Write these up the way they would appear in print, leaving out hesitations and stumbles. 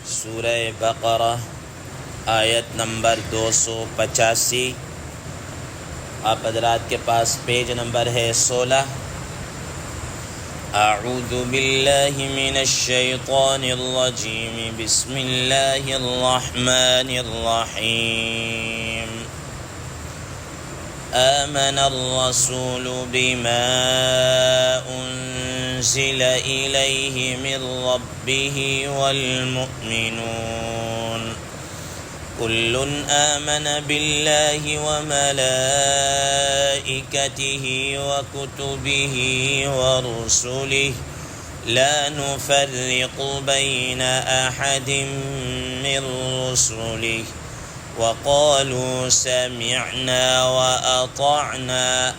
سورہ بقرہ آیت نمبر 285۔ آپ حضرات کے پاس پیج نمبر ہے 16۔ اعوذ باللہ من الشیطان الرجیم، بسم اللہ الرحمن الرحیم۔ آمن الرسول بما انزل الیہ من ربہ والمؤمنون كل آمن بالله وملائكته وكتبه ورسله لا نفرق بين أحد من رسله وقالوا سمعنا وأطعنا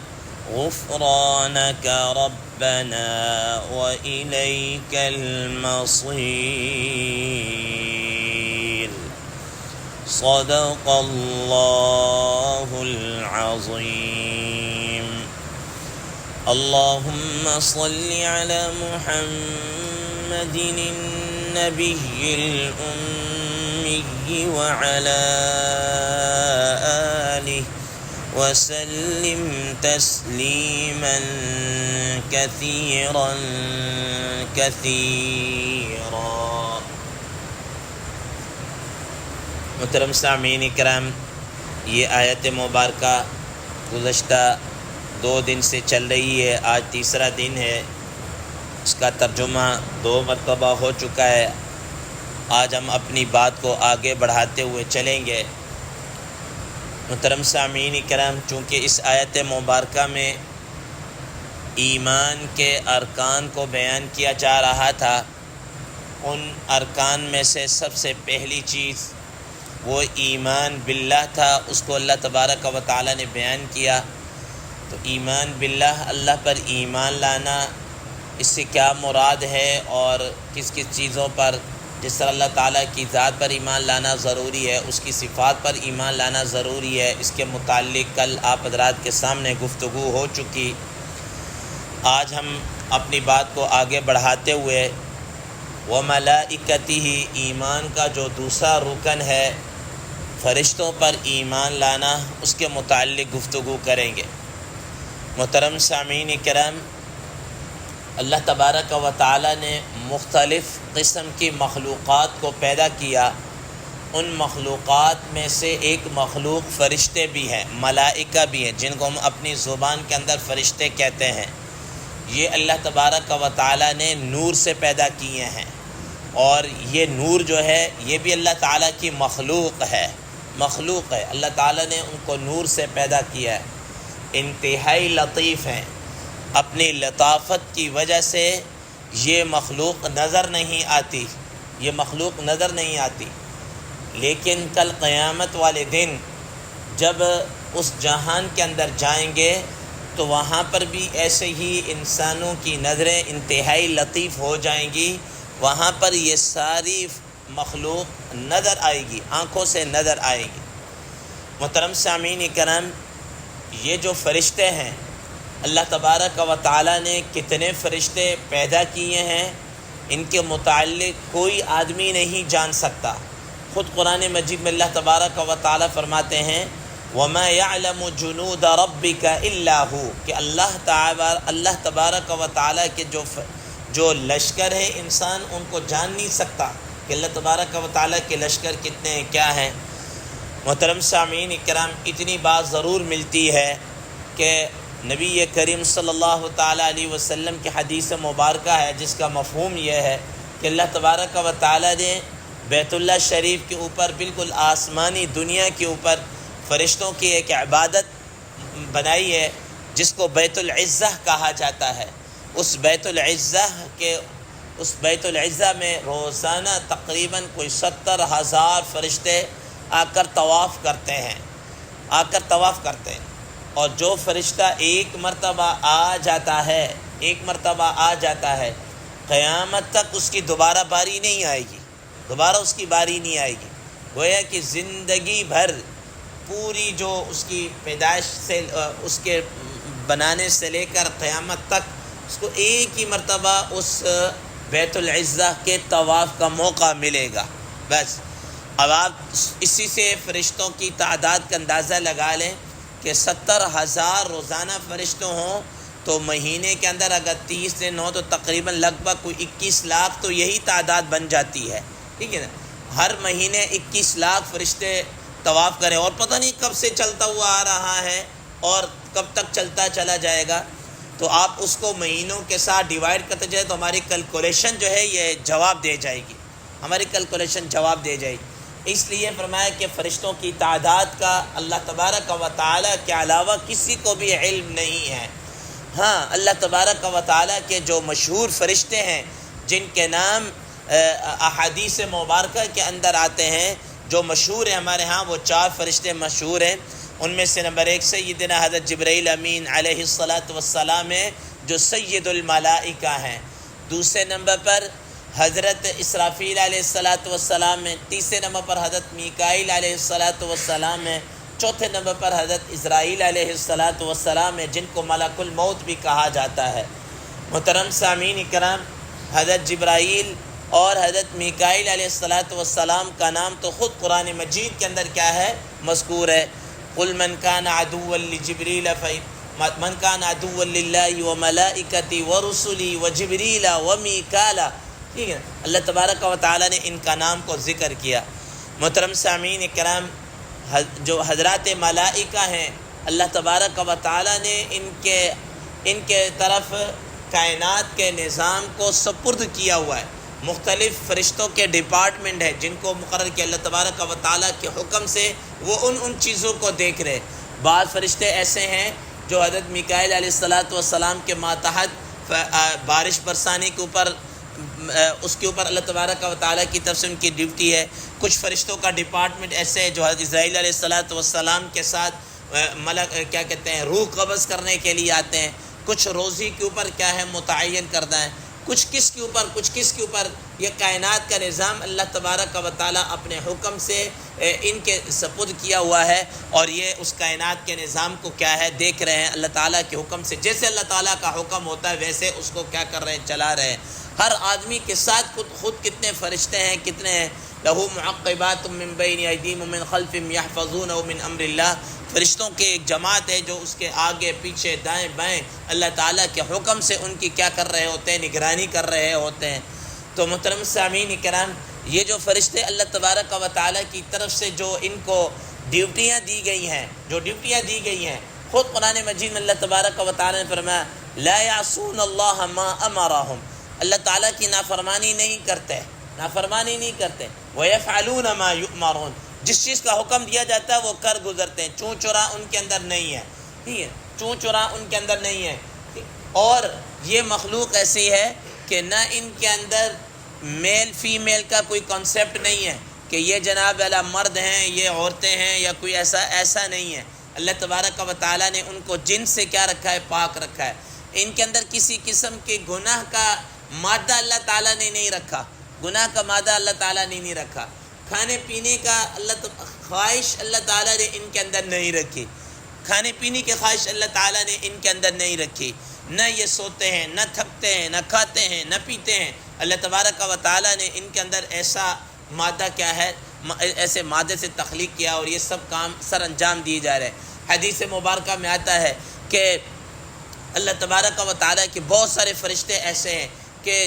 غفرانك ربنا وإليك المصير۔ صدق اللہ العظیم۔ اللہم صل علی محمد النبی الأمی وعلى آلہ وسلم تسلیما کثیرا کثیرا۔ محترم سامعین کرام، یہ آیت مبارکہ گزشتہ 2 دن سے چل رہی ہے، آج تیسرا دن ہے۔ اس کا ترجمہ 2 مرتبہ ہو چکا ہے۔ آج ہم اپنی بات کو آگے بڑھاتے ہوئے چلیں گے۔ محترم سامعین کرام، چونکہ اس آیت مبارکہ میں ایمان کے ارکان کو بیان کیا جا رہا تھا، ان ارکان میں سے سب سے پہلی چیز وہ ایمان باللہ تھا، اس کو اللہ تبارک و تعالی نے بیان کیا۔ تو ایمان باللہ، اللہ پر ایمان لانا، اس سے کیا مراد ہے اور کس کس چیزوں پر، جس طرح اللہ تعالیٰ کی ذات پر ایمان لانا ضروری ہے، اس کی صفات پر ایمان لانا ضروری ہے، اس کے متعلق کل آپ حضرات کے سامنے گفتگو ہو چکی۔ آج ہم اپنی بات کو آگے بڑھاتے ہوئے وَمَلَائِكَتِهِ، ایمان کا جو دوسرا رکن ہے، فرشتوں پر ایمان لانا، اس کے متعلق گفتگو کریں گے۔ محترم سامعین کرام، اللہ تبارک و تعالی نے مختلف قسم کی مخلوقات کو پیدا کیا۔ ان مخلوقات میں سے ایک مخلوق فرشتے بھی ہیں، ملائکہ بھی ہیں، جن کو ہم اپنی زبان کے اندر فرشتے کہتے ہیں۔ یہ اللہ تبارک و تعالی نے نور سے پیدا کیے ہیں، اور یہ نور جو ہے یہ بھی اللہ تعالیٰ کی مخلوق ہے۔ اللہ تعالیٰ نے ان کو نور سے پیدا کیا ہے۔ انتہائی لطیف ہیں، اپنی لطافت کی وجہ سے یہ مخلوق نظر نہیں آتی، لیکن کل قیامت والے دن جب اس جہان کے اندر جائیں گے تو وہاں پر بھی ایسے ہی انسانوں کی نظریں انتہائی لطیف ہو جائیں گی۔ وہاں پر یہ ساری مخلوق نظر آئے گی، آنکھوں سے نظر آئے گی۔ محترم سامعین کرام، یہ جو فرشتے ہیں، اللہ تبارک و تعالی نے کتنے فرشتے پیدا کیے ہیں، ان کے متعلق کوئی آدمی نہیں جان سکتا۔ خود قرآن مجید میں اللہ تبارک و تعالی فرماتے ہیں وَمَا يَعْلَمُ جُنُودَ رَبِّكَ إِلَّا هُوَ، کہ اللہ تبارک و تعالی کے جو لشکر ہے، انسان ان کو جان نہیں سکتا کہ اللہ تبارک و تعالیٰ کے لشکر کتنے ہیں، کیا ہیں۔ محترم سامعین کرام، اتنی بات ضرور ملتی ہے کہ نبی کریم صلی اللہ تعالیٰ علیہ وسلم کی حدیث مبارکہ ہے، جس کا مفہوم یہ ہے کہ اللہ تبارک و تعالیٰ نے بیت اللہ شریف کے اوپر، بالکل آسمانی دنیا کے اوپر فرشتوں کی ایک عبادت بنائی ہے، جس کو بیت العزہ کہا جاتا ہے۔ اس بیت العزہ میں روزانہ تقریباً کوئی 70,000 فرشتے آ کر طواف کرتے ہیں، اور جو فرشتہ ایک مرتبہ آ جاتا ہے قیامت تک اس کی دوبارہ باری نہیں آئے گی، گویا کہ زندگی بھر پوری جو اس کی پیدائش سے، اس کے بنانے سے لے کر قیامت تک، اس کو ایک ہی مرتبہ اس بیت العزہ کے طواف کا موقع ملے گا۔ بس اب آپ اسی سے فرشتوں کی تعداد کا اندازہ لگا لیں کہ 70,000 روزانہ فرشتوں ہوں تو مہینے کے اندر اگر 30 دن ہوں تو تقریباً لگ بھگ کوئی 21 لاکھ تو یہی تعداد بن جاتی ہے، ٹھیک ہے نا۔ ہر مہینے 21 لاکھ فرشتے طواف کریں، اور پتہ نہیں کب سے چلتا ہوا آ رہا ہے اور کب تک چلتا چلا جائے گا۔ تو آپ اس کو مہینوں کے ساتھ ڈیوائڈ کرتے جائے تو ہماری کیلکولیشن جو ہے یہ جواب دے جائے گی، ہماری کیلکولیشن جواب دے جائے گی۔ اس لیے فرمایا کہ فرشتوں کی تعداد کا اللہ تبارک و تعالیٰ کے علاوہ کسی کو بھی علم نہیں ہے۔ ہاں، اللہ تبارک و تعالیٰ کے جو مشہور فرشتے ہیں جن کے نام احادیث مبارکہ کے اندر آتے ہیں، جو مشہور ہیں ہمارے ہاں، وہ 4 فرشتے مشہور ہیں۔ ان میں سے نمبر 1 سیدنا حضرت جبرائیل امین علیہ الصلاۃ ہے جو سید الملائکہ ہیں۔ دوسرے نمبر پر حضرت اسرافیل علیہ السلام ہیں۔ تیسرے نمبر پر حضرت میکائیل علیہ السلام ہیں۔ چوتھے نمبر پر حضرت اسرائیل علیہ السلام ہیں جن کو ملک الموت بھی کہا جاتا ہے۔ محترم سامعین اکرام، حضرت جبرائیل اور حضرت میکائیل علیہ السلام کا نام تو خود قرآن مجید کے اندر کیا ہے؟ مذکور ہے۔ قل من كان عدوا لجبريل من كان عدوا لله وملائكته ورسله وجبريل وميكال، ٹھیک ہے، اللہ تبارک و تعالیٰ نے ان کا نام کو ذکر کیا۔ محترم سامعین کرام، جو حضرات ملائکہ ہیں اللہ تبارک و تعالیٰ نے ان کے طرف کائنات کے نظام کو سپرد کیا ہوا ہے۔ مختلف فرشتوں کے ڈپارٹمنٹ ہیں جن کو مقرر کیا اللہ تبارک و تعالیٰ کے حکم سے، وہ ان چیزوں کو دیکھ رہے۔ بعض فرشتے ایسے ہیں جو حضرت میکائیل علیہ السلام کے ماتحت بارش برسانے کے اوپر اس کے اوپر اللہ تبارک و تعالیٰ کی طرف سے ان کی ڈیوٹی ہے۔ کچھ فرشتوں کا ڈپارٹمنٹ ایسے ہے جو حضرت اسرائیل علیہ السلام کے ساتھ کیا کہتے ہیں روح قبض کرنے کے لیے آتے ہیں۔ کچھ روزی کے اوپر کیا ہے متعین کردہ ہے، کچھ کس کے اوپر یہ کائنات کا نظام اللہ تبارک و تعالیٰ اپنے حکم سے ان کے سپرد کیا ہوا ہے، اور یہ اس کائنات کے نظام کو کیا ہے دیکھ رہے ہیں اللہ تعالیٰ کے حکم سے۔ جیسے اللہ تعالیٰ کا حکم ہوتا ہے ویسے اس کو کیا کر رہے ہیں؟ چلا رہے ہیں۔ ہر آدمی کے ساتھ خود کتنے فرشتے ہیں، کتنے ہیں؟ لہو معقبات من بین ایدیہم ومن خلفہم یحفظونہ من امر اللہ، فرشتوں کے ایک جماعت ہے جو اس کے آگے پیچھے دائیں بائیں اللہ تعالیٰ کے حکم سے ان کی کیا کر رہے ہوتے ہیں؟ نگرانی کر رہے ہوتے ہیں۔ تو محترم سامعین کرام، یہ جو فرشتے اللہ تبارک و تعالیٰ کی طرف سے جو ان کو ڈیوٹیاں دی گئی ہیں، خود قرآن مجید میں اللہ تبارک و تعالیٰ نے فرمایا لا یعصون اللہ ما امرہم، اللہ تعالیٰ کی نافرمانی نہیں کرتے وَيَفْعَلُونَ مَا يُؤْمَرُونَ، جس چیز کا حکم دیا جاتا ہے وہ کر گزرتے ہیں۔ چون چرا ان کے اندر نہیں ہے، ٹھیک ہے، چون چرا ان کے اندر نہیں ہے۔ اور یہ مخلوق ایسی ہے کہ نہ ان کے اندر میل فیمیل کا کوئی کانسیپٹ نہیں ہے کہ یہ جناب والا مرد ہیں، یہ عورتیں ہیں، یا کوئی ایسا نہیں ہے۔ اللہ تبارک و تعالیٰ نے ان کو جن سے کیا رکھا ہے؟ پاک رکھا ہے۔ ان کے اندر کسی قسم کے گناہ کا مادہ اللہ تعالیٰ نے نہیں رکھا، اللہ تعالیٰ نے نہیں رکھا۔ کھانے پینے کا خواہش اللہ تعالیٰ نے ان کے اندر نہیں رکھی، کھانے پینے کی خواہش اللہ تعالیٰ نے ان کے اندر نہیں رکھی۔ نہ یہ سوتے ہیں، نہ تھکتے ہیں، نہ کھاتے ہیں، نہ پیتے ہیں۔ اللہ تبارک و تعالیٰ نے ان کے اندر ایسا مادہ کیا ہے؟ ایسے مادے سے تخلیق کیا، اور یہ سب کام سر انجام دیے جا رہے ہیں۔ حدیث مبارکہ میں آتا ہے کہ اللہ تبارک و تعالیٰ کے بہت سارے فرشتے ایسے ہیں کہ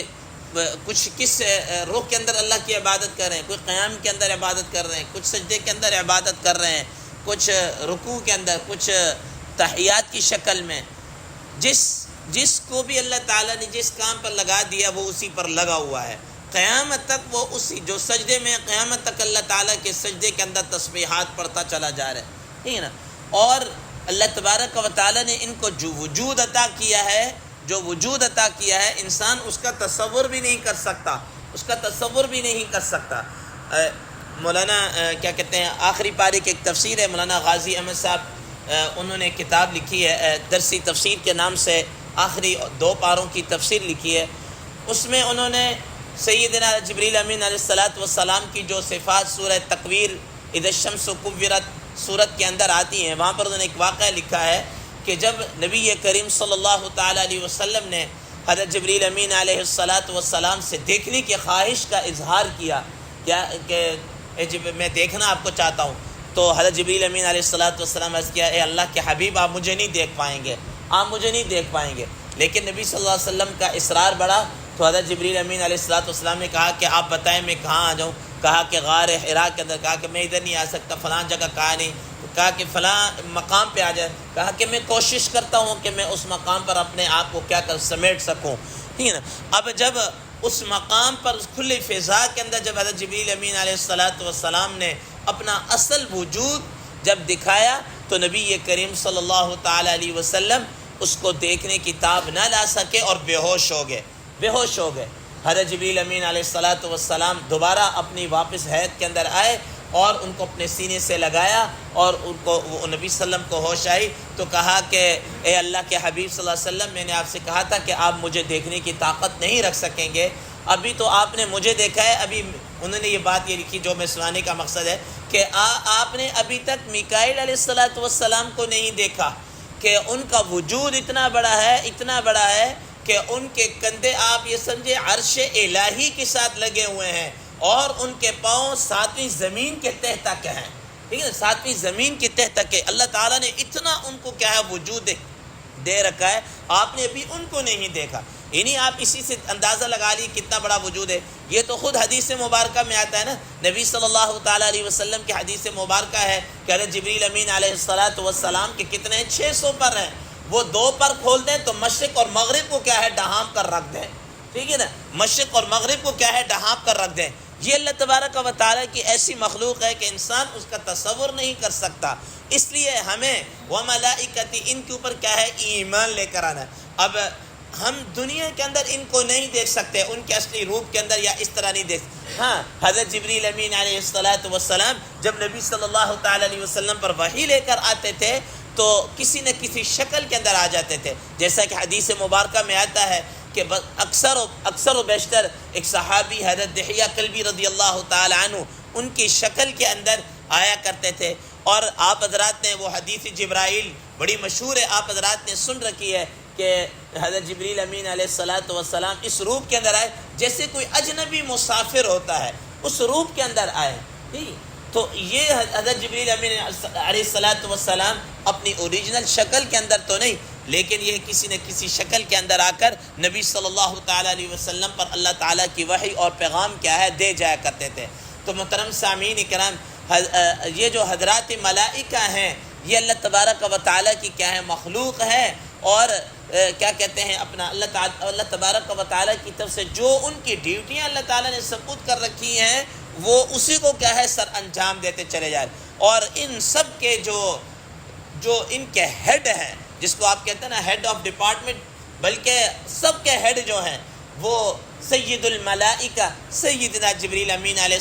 کچھ کس رخ کے اندر اللہ کی عبادت کر رہے ہیں، کوئی قیام کے اندر عبادت کر رہے ہیں، کچھ سجدے کے اندر عبادت کر رہے ہیں، کچھ رکوع کے اندر، کچھ تحیات کی شکل میں۔ جس کو بھی اللہ تعالیٰ نے جس کام پر لگا دیا وہ اسی پر لگا ہوا ہے قیامت تک۔ وہ اسی جو سجدے میں قیامت تک اللہ تعالیٰ کے سجدے کے اندر تسبیحات پڑھتا چلا جا رہا ہے، ٹھیک ہے نا۔ اور اللہ تبارک و تعالیٰ نے ان کو جو وجود عطا کیا ہے، انسان اس کا تصور بھی نہیں کر سکتا، مولانا کیا کہتے ہیں، آخری پارے کی ایک تفسیر ہے، مولانا غازی احمد صاحب انہوں نے کتاب لکھی ہے درسی تفسیر کے نام سے، آخری 2 پاروں کی تفسیر لکھی ہے۔ اس میں انہوں نے سیدنا جبریل امین علیہ السلام کی جو صفات سورہ تکویر اذا الشمس کورت سورت کے اندر آتی ہیں، وہاں پر انہوں نے ایک واقعہ لکھا ہے کہ جب نبی کریم صلی اللہ تعالیٰ علیہ وسلم نے حضرت جبریل امین علیہ السلام سے دیکھنے کی خواہش کا اظہار کیا، کیا کہ میں دیکھنا آپ کو چاہتا ہوں. تو حضرت جبریل امین علیہ السلام عرض کیا اے اللہ کے حبیب آپ مجھے نہیں دیکھ پائیں گے، آپ مجھے نہیں دیکھ پائیں گے. لیکن نبی صلی اللہ علیہ وسلم کا اصرار بڑھا تو حضرت جبریل امین علیہ السلام نے کہا کہ آپ بتائیں میں کہاں آ جاؤں. کہا کہ غار حرا کے اندر. کہا کہ میں ادھر نہیں آ سکتا، فلاں جگہ کہا نہیں. کہا کہ فلاں مقام پہ آ جائے. کہا کہ میں کوشش کرتا ہوں کہ میں اس مقام پر اپنے آپ کو کیا کر سمیٹ سکوں. ٹھیک ہے نا. اب جب اس مقام پر اس کھلی فضا کے اندر جب حضرت جبریل امین علیہ السلام نے اپنا اصل وجود جب دکھایا تو نبی کریم صلی اللہ تعالی علیہ وسلم اس کو دیکھنے کی تاب نہ لا سکے اور بے ہوش ہو گئے. حضرت جبریل امین علیہ السلام دوبارہ اپنی واپس حیات کے اندر آئے اور ان کو اپنے سینے سے لگایا اور ان کو نبی صلی اللہ علیہ وسلم کو ہوش آئی تو کہا کہ اے اللہ کے حبیب صلی اللہ علیہ وسلم میں نے آپ سے کہا تھا کہ آپ مجھے دیکھنے کی طاقت نہیں رکھ سکیں گے، ابھی تو آپ نے مجھے دیکھا ہے. ابھی انہوں نے یہ بات یہ لکھی جو میں سنانے کا مقصد ہے کہ آپ نے ابھی تک میکائیل علیہ السلام کو نہیں دیکھا کہ ان کا وجود اتنا بڑا ہے کہ ان کے کندھے آپ یہ سمجھے عرش الہی کے ساتھ لگے ہوئے ہیں اور ان کے پاؤں ساتویں زمین کے تہ تک ہیں. ٹھیک ہے، ساتویں زمین کے تہ تک ہے. اللہ تعالیٰ نے اتنا ان کو کیا ہے وجود دے رکھا ہے، آپ نے ابھی ان کو نہیں دیکھا. یعنی آپ اسی سے اندازہ لگا لیے کتنا بڑا وجود ہے. یہ تو خود حدیث مبارکہ میں آتا ہے نا. نبی صلی اللہ تعالیٰ علیہ وسلم کی حدیث مبارکہ ہے کہ حضرت جبریل امین علیہ السلام کے کتنے ہیں؟ 600 پر ہیں. وہ 2 پر کھول دیں تو مشرق اور مغرب کو کیا ہے ڈھانپ کر رکھ دیں. ٹھیک ہے نا، مشرق اور مغرب کو کیا ہے ڈھانپ کر رکھ دیں. یہ اللہ تبارک و تعالیٰ کی ایسی مخلوق ہے کہ انسان اس کا تصور نہیں کر سکتا. اس لیے ہمیں وملائکتی ان کے اوپر کیا ہے ایمان لے کر آنا ہے. اب ہم دنیا کے اندر ان کو نہیں دیکھ سکتے، ان کے اصلی روپ کے اندر یا اس طرح نہیں دیکھ سکتے. ہاں، حضرت جبریل امین علیہ السلام جب نبی صلی اللہ تعالی علیہ وسلم پر وحی لے کر آتے تھے تو کسی نہ کسی شکل کے اندر آ جاتے تھے. جیسا کہ حدیث مبارکہ میں آتا ہے کہ اکثر و بیشتر ایک صحابی حضرت دحیہ کلبی رضی اللہ تعالی عنہ ان کی شکل کے اندر آیا کرتے تھے. اور آپ حضرات نے وہ حدیث جبرائیل بڑی مشہور ہے، آپ حضرات نے سن رکھی ہے کہ حضرت جبریل امین علیہ السلام اس روپ کے اندر آئے جیسے کوئی اجنبی مسافر ہوتا ہے، اس روپ کے اندر آئے. ٹھیک، تو یہ حضرت جبریل امین علیہ السلام اپنی اوریجنل شکل کے اندر تو نہیں، لیکن یہ کسی نہ کسی شکل کے اندر آ کر نبی صلی اللہ تعالیٰ علیہ وسلم پر اللہ تعالیٰ کی وحی اور پیغام کیا ہے دے جایا کرتے تھے. تو محترم سامعین کرام، یہ جو حضرات ملائکہ ہیں یہ اللہ تبارک و تعالیٰ کی کیا ہے مخلوق ہے. اور کیا کہتے ہیں اپنا اللہ تبارک و تعالیٰ کی طرف سے جو ان کی ڈیوٹیاں اللہ تعالیٰ نے سپرد کر رکھی ہیں وہ اسی کو کیا ہے سر انجام دیتے چلے جائیں. اور ان سب کے جو ان کے ہیڈ ہیں، جس کو آپ کہتے ہیں نا ہیڈ آف ڈپارٹمنٹ، بلکہ سب کے ہیڈ جو ہیں وہ سید الملائکہ سیدنا جبریل امین علیہ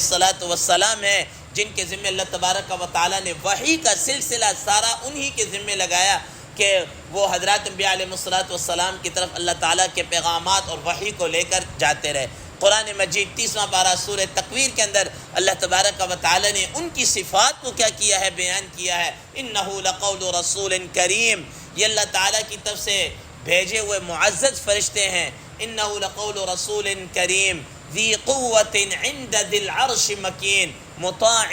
السلام ہیں، جن کے ذمہ اللہ تبارک و تعالیٰ نے وحی کا سلسلہ سارا انہی کے ذمہ لگایا کہ وہ حضرات انبیاء علیہ السلام کی طرف اللہ تعالیٰ کے پیغامات اور وحی کو لے کر جاتے رہے. قرآن مجید 30واں پارہ سورہ تکویر کے اندر اللہ تبارک و تعالیٰ نے ان کی صفات کو کیا کیا ہے بیان کیا ہے. انہ لقول رسول کریم، یہ اللہ تعالیٰ کی طرف سے بھیجے ہوئے معزز فرشتے ہیں. انہ لقول رسول کریم ذی قوت عند ذی العرش مکین مطاع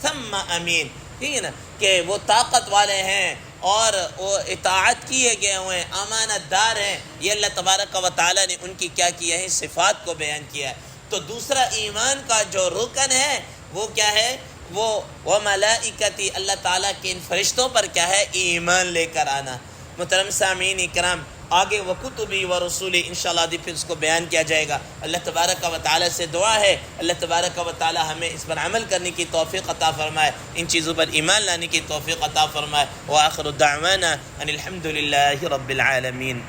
ثم امین. ٹھیک ہے نا، کہ وہ طاقت والے ہیں اور وہ اطاعت کیے گئے ہوئے امانت دار ہیں. یہ اللہ تبارک و تعالیٰ نے ان کی کیا کیا ہے صفات کو بیان کیا ہے. تو دوسرا ایمان کا جو رکن ہے وہ کیا ہے، وہ ملائکتی اللہ تعالیٰ کے ان فرشتوں پر کیا ہے ایمان لے کر آنا. محترم سامعین اکرام، آگے وہ کتبی و رسولی انشاءاللہ پھر اس کو بیان کیا جائے گا. اللہ تبارک و تعالیٰ سے دعا ہے اللہ تبارک و تعالیٰ ہمیں اس پر عمل کرنے کی توفیق عطا فرمائے، ان چیزوں پر ایمان لانے کی توفیق عطا فرمائے. وآخر دعوانا ان الحمد للہ رب العالمین.